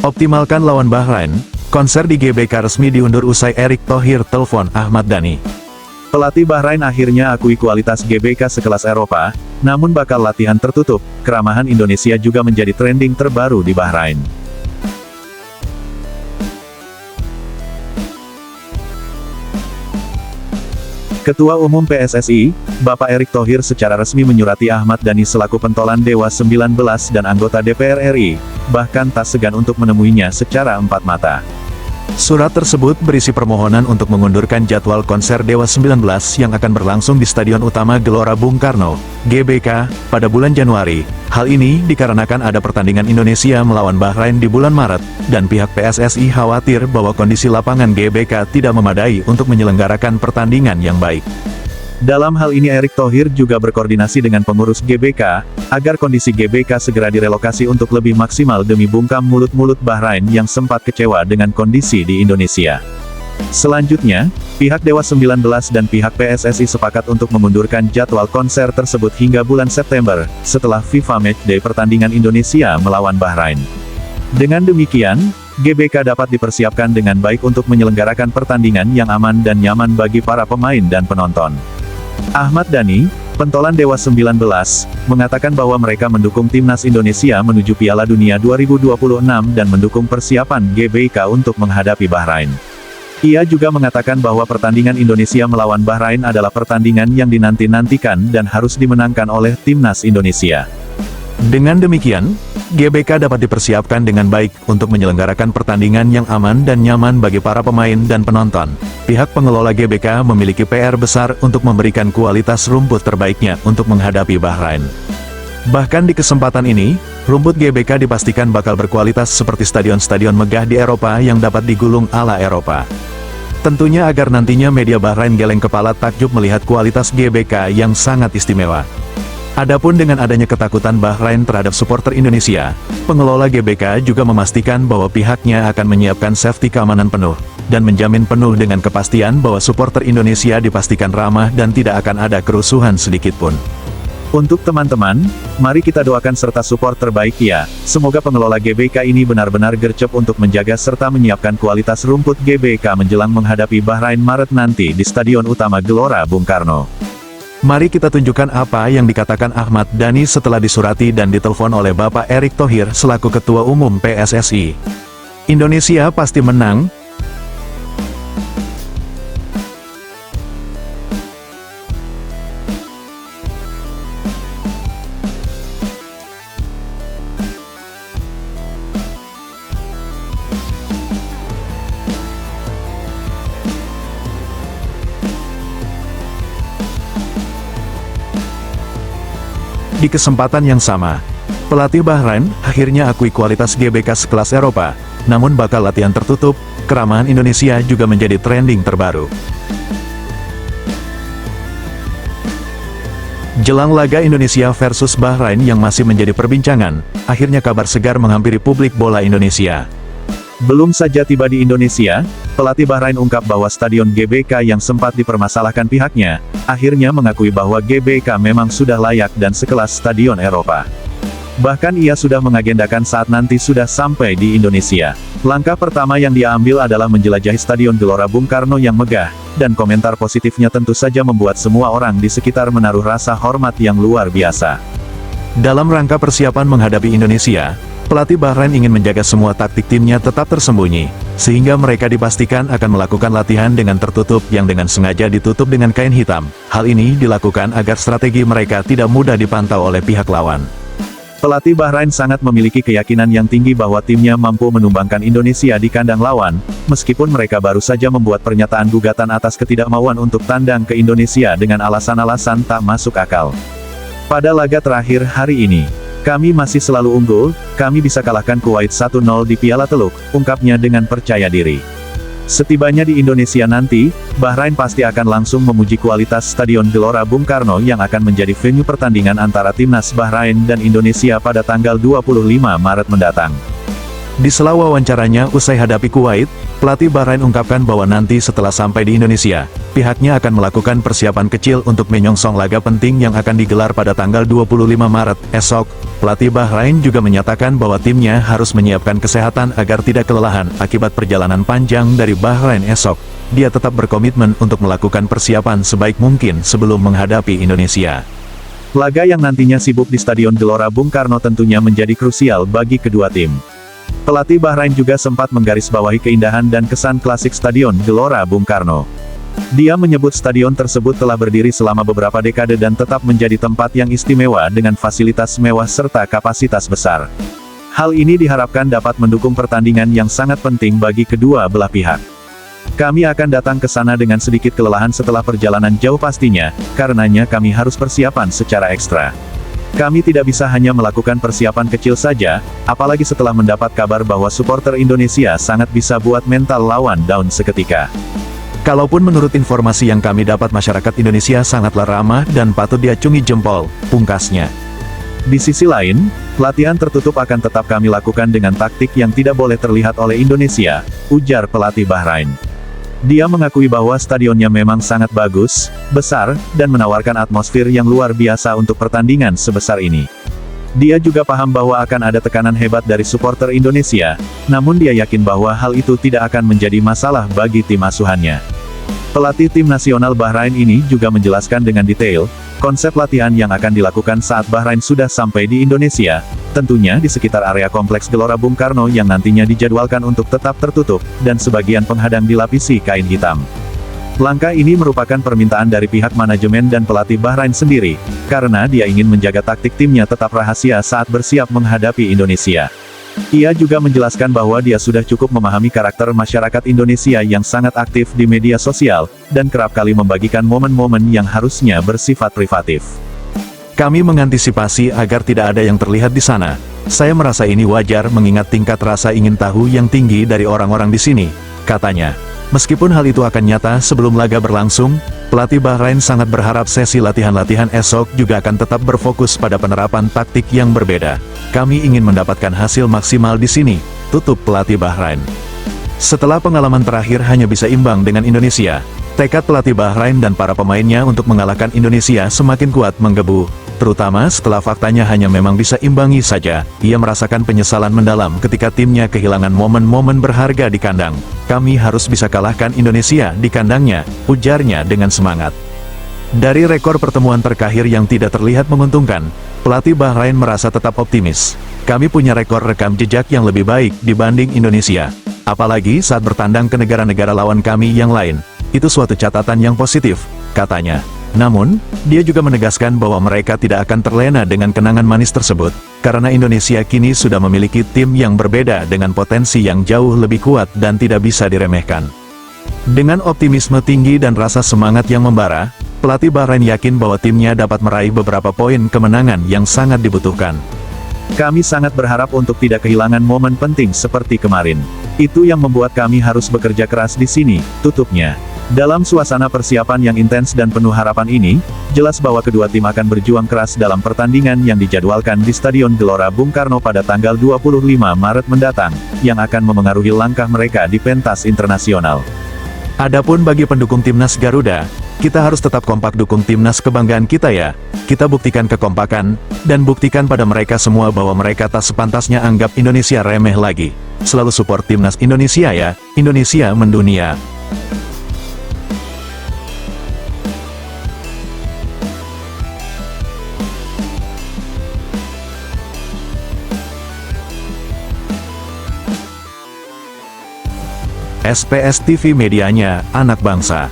Optimalkan lawan Bahrain, konser di GBK resmi diundur usai Erick Thohir telepon Ahmad Dhani. Pelatih Bahrain akhirnya akui kualitas GBK sekelas Eropa, namun bakal latihan tertutup. Keramahan Indonesia juga menjadi trending terbaru di Bahrain. Ketua Umum PSSI, Bapak Erick Thohir secara resmi menyurati Ahmad Dhani selaku pentolan Dewa 19 dan anggota DPR RI, bahkan tak segan untuk menemuinya secara empat mata. Surat tersebut berisi permohonan untuk mengundurkan jadwal konser Dewa 19 yang akan berlangsung di Stadion Utama Gelora Bung Karno, GBK, pada bulan Januari. Hal ini dikarenakan ada pertandingan Indonesia melawan Bahrain di bulan Maret, dan pihak PSSI khawatir bahwa kondisi lapangan GBK tidak memadai untuk menyelenggarakan pertandingan yang baik. Dalam hal ini Erick Thohir juga berkoordinasi dengan pengurus GBK, agar kondisi GBK segera direlokasi untuk lebih maksimal demi bungkam mulut-mulut Bahrain yang sempat kecewa dengan kondisi di Indonesia. Selanjutnya, pihak Dewa 19 dan pihak PSSI sepakat untuk memundurkan jadwal konser tersebut hingga bulan September, setelah FIFA Matchday pertandingan Indonesia melawan Bahrain. Dengan demikian, GBK dapat dipersiapkan dengan baik untuk menyelenggarakan pertandingan yang aman dan nyaman bagi para pemain dan penonton. Ahmad Dhani, pentolan Dewa 19, mengatakan bahwa mereka mendukung timnas Indonesia menuju Piala Dunia 2026 dan mendukung persiapan GBK untuk menghadapi Bahrain. Ia juga mengatakan bahwa pertandingan Indonesia melawan Bahrain adalah pertandingan yang dinanti-nantikan dan harus dimenangkan oleh timnas Indonesia. Dengan demikian, GBK dapat dipersiapkan dengan baik untuk menyelenggarakan pertandingan yang aman dan nyaman bagi para pemain dan penonton. Pihak pengelola GBK memiliki PR besar untuk memberikan kualitas rumput terbaiknya untuk menghadapi Bahrain. Bahkan di kesempatan ini, rumput GBK dipastikan bakal berkualitas seperti stadion-stadion megah di Eropa yang dapat digulung ala Eropa. Tentunya agar nantinya media Bahrain geleng kepala takjub melihat kualitas GBK yang sangat istimewa. Adapun dengan adanya ketakutan Bahrain terhadap supporter Indonesia, pengelola GBK juga memastikan bahwa pihaknya akan menyiapkan safety keamanan penuh, dan menjamin penuh dengan kepastian bahwa supporter Indonesia dipastikan ramah dan tidak akan ada kerusuhan sedikitpun. Untuk teman-teman, mari kita doakan serta support terbaik ya. Semoga pengelola GBK ini benar-benar gercep untuk menjaga serta menyiapkan kualitas rumput GBK menjelang menghadapi Bahrain Maret nanti di Stadion Utama Gelora Bung Karno. Mari kita tunjukkan apa yang dikatakan Ahmad Dhani setelah disurati dan ditelepon oleh Bapak Erick Thohir selaku Ketua Umum PSSI. Indonesia pasti menang. Di kesempatan yang sama, pelatih Bahrain akhirnya akui kualitas GBK sekelas Eropa, namun bakal latihan tertutup. Keramahan Indonesia juga menjadi trending terbaru. Jelang laga Indonesia versus Bahrain yang masih menjadi perbincangan, akhirnya kabar segar menghampiri publik bola Indonesia. Belum saja tiba di Indonesia, pelatih Bahrain ungkap bahwa stadion GBK yang sempat dipermasalahkan pihaknya, akhirnya mengakui bahwa GBK memang sudah layak dan sekelas stadion Eropa. Bahkan ia sudah mengagendakan saat nanti sudah sampai di Indonesia. Langkah pertama yang dia ambil adalah menjelajahi Stadion Gelora Bung Karno yang megah, dan komentar positifnya tentu saja membuat semua orang di sekitar menaruh rasa hormat yang luar biasa. Dalam rangka persiapan menghadapi Indonesia, pelatih Bahrain ingin menjaga semua taktik timnya tetap tersembunyi, sehingga mereka dipastikan akan melakukan latihan dengan tertutup yang dengan sengaja ditutup dengan kain hitam. Hal ini dilakukan agar strategi mereka tidak mudah dipantau oleh pihak lawan. Pelatih Bahrain sangat memiliki keyakinan yang tinggi bahwa timnya mampu menumbangkan Indonesia di kandang lawan, meskipun mereka baru saja membuat pernyataan gugatan atas ketidakmauan untuk tandang ke Indonesia dengan alasan-alasan tak masuk akal. Pada laga terakhir hari ini, kami masih selalu unggul, kami bisa kalahkan Kuwait 1-0 di Piala Teluk, ungkapnya dengan percaya diri. Setibanya di Indonesia nanti, Bahrain pasti akan langsung memuji kualitas Stadion Gelora Bung Karno yang akan menjadi venue pertandingan antara timnas Bahrain dan Indonesia pada tanggal 25 Maret mendatang. Di sela wawancaranya usai hadapi Kuwait, pelatih Bahrain ungkapkan bahwa nanti setelah sampai di Indonesia, pihaknya akan melakukan persiapan kecil untuk menyongsong laga penting yang akan digelar pada tanggal 25 Maret esok. Pelatih Bahrain juga menyatakan bahwa timnya harus menyiapkan kesehatan agar tidak kelelahan akibat perjalanan panjang dari Bahrain esok. Dia tetap berkomitmen untuk melakukan persiapan sebaik mungkin sebelum menghadapi Indonesia. Laga yang nantinya sibuk di Stadion Gelora Bung Karno tentunya menjadi krusial bagi kedua tim. Pelatih Bahrain juga sempat menggarisbawahi keindahan dan kesan klasik Stadion Gelora Bung Karno. Dia menyebut stadion tersebut telah berdiri selama beberapa dekade dan tetap menjadi tempat yang istimewa dengan fasilitas mewah serta kapasitas besar. Hal ini diharapkan dapat mendukung pertandingan yang sangat penting bagi kedua belah pihak. Kami akan datang ke sana dengan sedikit kelelahan setelah perjalanan jauh pastinya, karenanya kami harus persiapan secara ekstra. Kami tidak bisa hanya melakukan persiapan kecil saja, apalagi setelah mendapat kabar bahwa supporter Indonesia sangat bisa buat mental lawan down seketika. Kalaupun menurut informasi yang kami dapat masyarakat Indonesia sangatlah ramah dan patut diacungi jempol, pungkasnya. Di sisi lain, latihan tertutup akan tetap kami lakukan dengan taktik yang tidak boleh terlihat oleh Indonesia, ujar pelatih Bahrain. Dia mengakui bahwa stadionnya memang sangat bagus, besar, dan menawarkan atmosfer yang luar biasa untuk pertandingan sebesar ini. Dia juga paham bahwa akan ada tekanan hebat dari supporter Indonesia, namun dia yakin bahwa hal itu tidak akan menjadi masalah bagi tim asuhannya. Pelatih tim nasional Bahrain ini juga menjelaskan dengan detail, konsep latihan yang akan dilakukan saat Bahrain sudah sampai di Indonesia, tentunya di sekitar area kompleks Gelora Bung Karno yang nantinya dijadwalkan untuk tetap tertutup, dan sebagian penghadang dilapisi kain hitam. Langkah ini merupakan permintaan dari pihak manajemen dan pelatih Bahrain sendiri, karena dia ingin menjaga taktik timnya tetap rahasia saat bersiap menghadapi Indonesia. Ia juga menjelaskan bahwa dia sudah cukup memahami karakter masyarakat Indonesia yang sangat aktif di media sosial, dan kerap kali membagikan momen-momen yang harusnya bersifat privatif. Kami mengantisipasi agar tidak ada yang terlihat di sana. Saya merasa ini wajar mengingat tingkat rasa ingin tahu yang tinggi dari orang-orang di sini, katanya. Meskipun hal itu akan nyata sebelum laga berlangsung, pelatih Bahrain sangat berharap sesi latihan-latihan esok juga akan tetap berfokus pada penerapan taktik yang berbeda. Kami ingin mendapatkan hasil maksimal di sini, tutup pelatih Bahrain. Setelah pengalaman terakhir hanya bisa imbang dengan Indonesia, tekad pelatih Bahrain dan para pemainnya untuk mengalahkan Indonesia semakin kuat menggebu. Terutama setelah faktanya hanya memang bisa imbangi saja, ia merasakan penyesalan mendalam ketika timnya kehilangan momen-momen berharga di kandang. Kami harus bisa kalahkan Indonesia di kandangnya, ujarnya dengan semangat. Dari rekor pertemuan terakhir yang tidak terlihat menguntungkan, pelatih Bahrain merasa tetap optimis. Kami punya rekor rekam jejak yang lebih baik dibanding Indonesia. Apalagi saat bertandang ke negara-negara lawan kami yang lain. Itu suatu catatan yang positif, katanya. Namun, dia juga menegaskan bahwa mereka tidak akan terlena dengan kenangan manis tersebut, karena Indonesia kini sudah memiliki tim yang berbeda dengan potensi yang jauh lebih kuat dan tidak bisa diremehkan. Dengan optimisme tinggi dan rasa semangat yang membara, pelatih Bahrain yakin bahwa timnya dapat meraih beberapa poin kemenangan yang sangat dibutuhkan. Kami sangat berharap untuk tidak kehilangan momen penting seperti kemarin. Itu yang membuat kami harus bekerja keras di sini, tutupnya. Dalam suasana persiapan yang intens dan penuh harapan ini, jelas bahwa kedua tim akan berjuang keras dalam pertandingan yang dijadwalkan di Stadion Gelora Bung Karno pada tanggal 25 Maret mendatang, yang akan memengaruhi langkah mereka di pentas internasional. Adapun bagi pendukung timnas Garuda, kita harus tetap kompak dukung timnas kebanggaan kita ya. Kita buktikan kekompakan, dan buktikan pada mereka semua bahwa mereka tak sepantasnya anggap Indonesia remeh lagi. Selalu support timnas Indonesia ya, Indonesia mendunia. SPS TV medianya, anak bangsa.